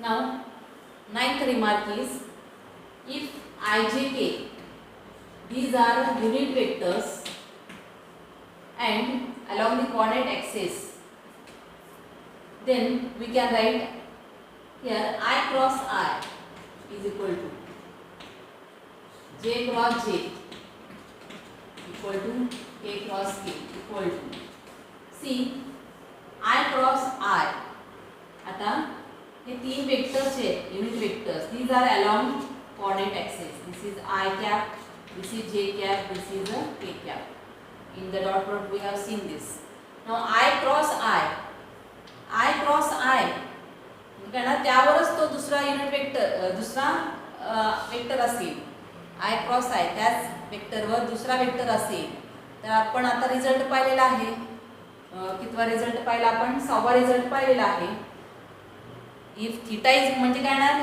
Now ninth remark is, if ijk, these are unit vectors and along the coordinate axis, then we can write here I cross I is equal to j cross j equal to k cross k equal to, see I cross I, आता हे तीन vectors आहेत, unit vectors, these are along coordinate axis. This is I cap, this is j cap, this is a k cap. In the dot product we have seen this. Now I cross I कारण त्यावरच तो दुसरा unit vector, दुसरा vector असेल. I cross I त्याच वेक्टरवर दुसरा vector असेल तर आपण आता रिझल्ट पाहिलेला आहे. कितवा रिझल्ट पाहिला आपण? 6वा रिझल्ट पाहिलेला आहे. इफ थीटा इज म्हणजे काय येणार,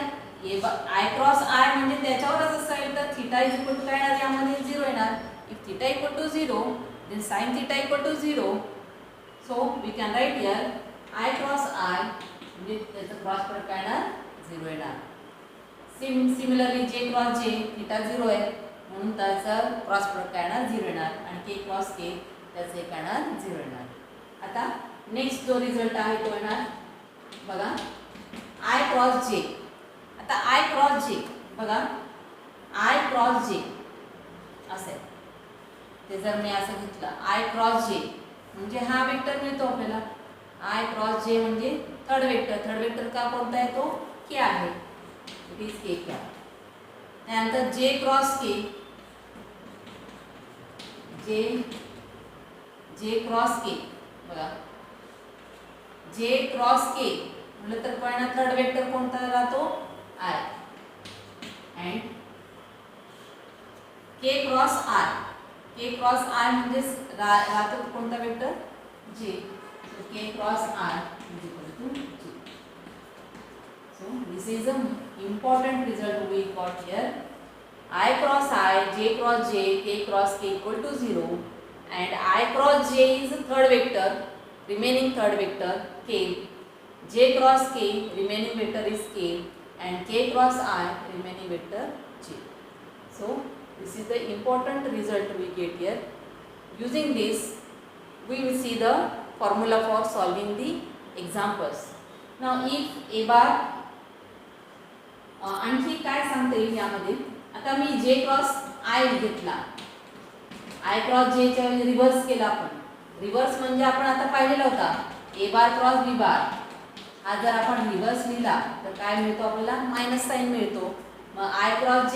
I क्रॉस I म्हणजे त्याच्यावरच असेल तर थीटा इज इक्वल टू काय येणार, यामध्ये 0 येणार. If theta equal to 0 then sin theta equal to 0. So we can write here I cross I म्हणजे त्याचा क्रॉस प्रोडक्ट काय येणार, 0 येणार. Similarly j cross j, theta 0 आहे म्हणून त्याचा क्रॉस प्रोडक्ट काय येणार, 0 येणार. आणि k क्रॉस k त्याचे काय येणार, 0 येणार. आता नेक्स्ट जो रिझल्ट आहे तो येणार बघा I क्रॉस j. आता I क्रॉस j बघा, I क्रॉस j असेल ते जर मी असं घेतलं I क्रॉस j म्हणजे हा वेक्टर मिळतो आपल्याला. I क्रॉस j म्हणजे थर्ड वेक्टर का कोणता आहे, तो k आहे, इट इज k क्या. त्यानंतर j cross k, j cross k बघा, j क्रॉस k म्हटलं तर पण थर्ड वेक्टर कोणता राहतो, I. And k cross I म्हणजे राहतो कोणता vector, j. So k cross I is equal to j. So this is an important result we got here. I cross I, j cross j, k cross k equal to 0, and I cross j is third vector, remaining third vector k. J cross k, remaining vector is k, and k cross I, remaining vector j. So this is the important result we get here. Using this we will see the formula for solving the examples. Now if a bar, आणखी काय सांगता येईल यामध्ये, आता मी j cross I घेतला, I cross j च्या reverse केला आपण. रिव्हर्स म्हणजे आपण आता पाहिलेला होता a बार क्रॉस b बार. हा जर आपण रिव्हर्स लिहिला तर काय मिळतो आपल्याला, मायनस साइन मिळतो. मग I cross j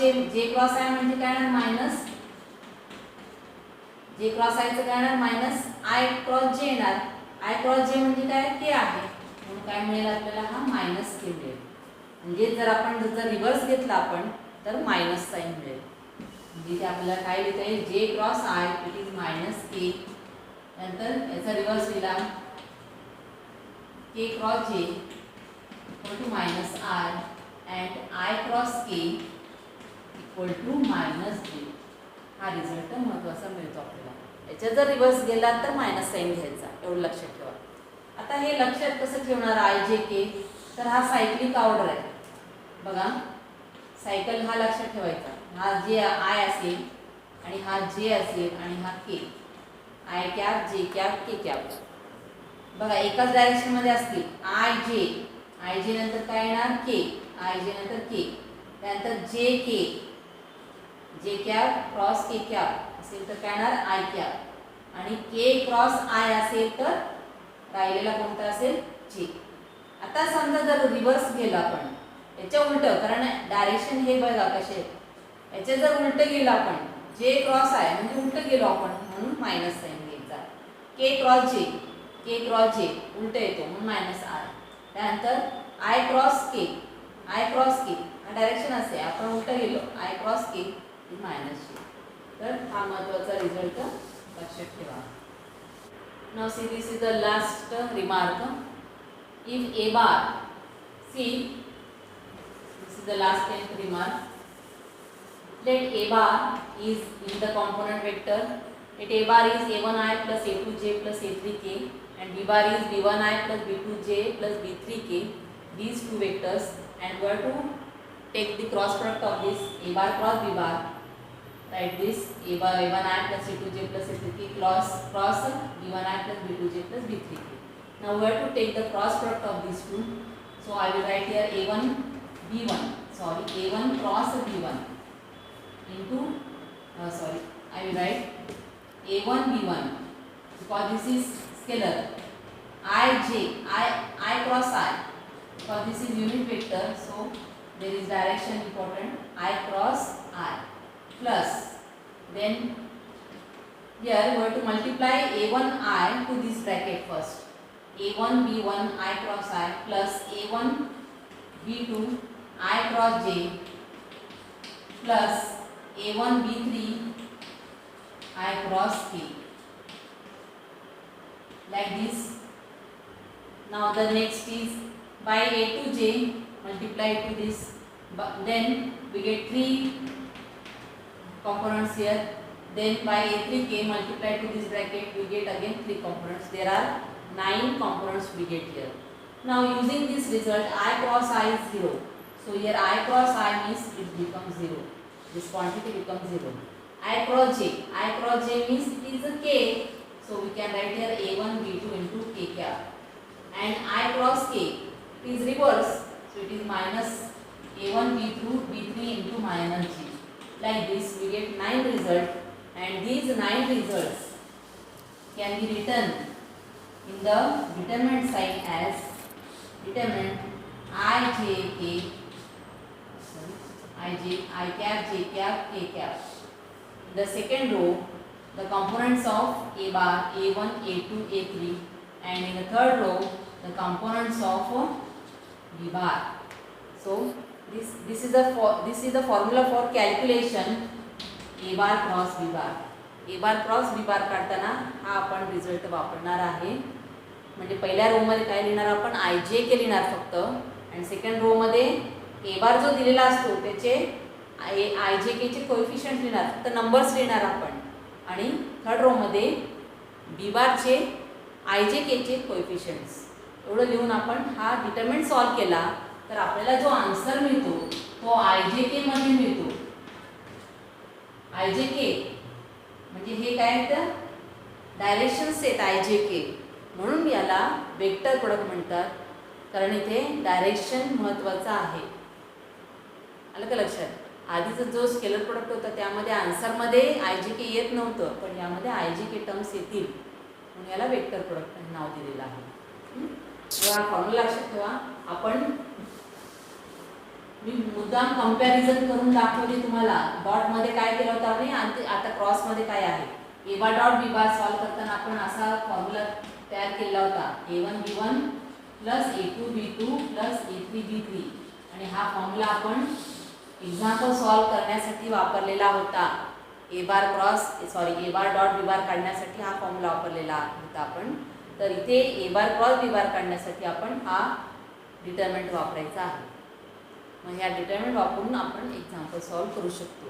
cross I म्हणजे काय येणार, मायनस j क्रॉस I चं काय येणार, मायनस I क्रॉस j येणार. I क्रॉस j म्हणजे काय, k आहे म्हणून काय मिळेल आपल्याला, हा मायनस k मिळेल. म्हणजे जर आपण जर रिव्हर्स घेतला आपण तर मायनस साइन मिळेल. म्हणजे आपल्याला काय लिहिता येईल, j cross I it is minus k. नंतर याचा रिव्हर्स लिहिला k cross j equal to minus I and I cross k equal to minus j. हा रिझल्ट महत्त्वाचा मिळतो आपल्याला. याचा जर रिव्हर्स गेला तर मायनस साइन घ्यायचा, एवढं लक्षात ठेवा. आता हे लक्षात कसं ठेवणार I j k, तर हा सायक्लिक ऑर्डर आहे बघा. सायकल हा लक्षात ठेवायचा, हा जे I असेल आणि हा j असेल आणि हा k, I cap j cap k cap बघा एकाच डायरेक्शन मध्ये असतील. I j नंतर काय येणार, k, I j नंतर k, त्यानंतर j cap cross k cap असेल तर काय येणार, I कॅप, आणि k क्रॉस I असेल तर राहिलेला कोणता असेल, j. आता समजा जर रिव्हर्स गेला आपण, याच्या उलट, कारण डायरेक्शन हे बघा कसे, याच्या जर उलट गेला आपण, j क्रॉस I म्हणजे उलट गेलो आपण म्हणून मायनस साइन घ्यायचा. k क्रॉस j उलट येतो म्हणून मायनस I. त्यानंतर I क्रॉस k हा डायरेक्शन असे, आपण उलट गेलो, I cross k minus j. तर हा महत्त्वाचा रिझल्ट लक्षात ठेवा. Now see this is the last remark. If a bar, see this is the last 10th remark. Let a bar is in the component vector. Let a bar is a1i plus a2j plus a3k, and b bar is b1i plus b2j plus b3k. these two vectors and we are to take the cross product of this a bar cross b bar. Write this a1i plus a2j plus a3k cross b1i plus b2j plus b3k. Now we have to take the cross product of these two. So I will write here a1 cross b1 into I will write a1 b1 because this is scalar. I cross I because this is unit vector, so there is direction important. I cross I plus then here we have to multiply a1i to this bracket first. a1 b1 I cross I plus a1 b2 I cross j plus a1 b3 I cross k, like this. Now the next is by a2j multiply to this, but then we get 3 components here. Then by a3k multiply to this bracket we get again 3 components. There are 9 components we get here. Now using this result I cross I is 0. So here I cross I means it becomes 0. This quantity becomes 0. I cross j means it is a k. So we can write here a1 b2 into k cap. And I cross k, it is reverse. So it is minus a1 b3 into minus g. Like this we get 9 results, and these 9 results can be written in the determinant sign as determinant I cap, j cap, k cap. In the second row, the components of a bar, a1, a2, a3, and in the third row, the components of b bar. So this is the formula for calculation a bar cross b bar. a bar cross B bar काढताना हा आपण result वापरणार आहे. म्हणजे पहिल्या row मध्ये काय लिहिणार आपण आय जे के लिहिणार फक्त, आणि सेकंड रो मध्ये ए बार जो दिलेला असतो त्याचे आय जे के चे कोएफिशिएंट लिहिणार, फक्त नंबर्स लिहिणार आपण, आणि थर्ड रो मध्ये बी बार चे आय जे के चे कोएफिशिएंट्स एवढं लिहून आपण हा डिटरमिनंट सॉल्व केला तर आपल्याला जो आन्सर मिळतो तो आय जे के मध्ये मिळतो. आय जे के म्हणजे हे काय तर डायरेक्शन्स आहेत आय जे के, म्हणून याला वेक्टर प्रोडक्ट म्हणतात, कारण इथे डायरेक्शन महत्त्वाचा आहे. आलं का लक्षात? आधीचा जो स्केलर प्रोडक्ट होता त्यामध्ये आन्सरमध्ये आय जे के येत नव्हतं, पण यामध्ये आय जे के टर्म्स येतील म्हणून याला वेक्टर प्रोडक्ट नाव दिलेलं आहे. तेव्हा फॉर्म्युला लक्षात ठेवा. आपण मी मुद्दाम कंपॅरिझन करून दाखवली तुम्हाला. डॉटमध्ये काय केलं होतं आपण आणि आता क्रॉसमध्ये काय आहे. ए बार डॉट बी बार सॉल्व करताना आपण असा फॉर्म्युला तयार केला होता, a1 b1 plus a2 b2 plus a3 b3, आणि हा फॉर्म्युला आपण एक्झाम्पल सॉल्व करण्यासाठी वापरलेला होता. ए बार डॉट बी बार काढण्यासाठी हा फॉर्म्युला वापरलेला होता आपण. तर इथे ए बार क्रॉस बी बार काढण्यासाठी आपण हा डिटरमिनंट वापरायचा आहे. मग ह्या डिटरमिनंट वापरून आपण एक्झाम्पल सॉल्व करू शकतो.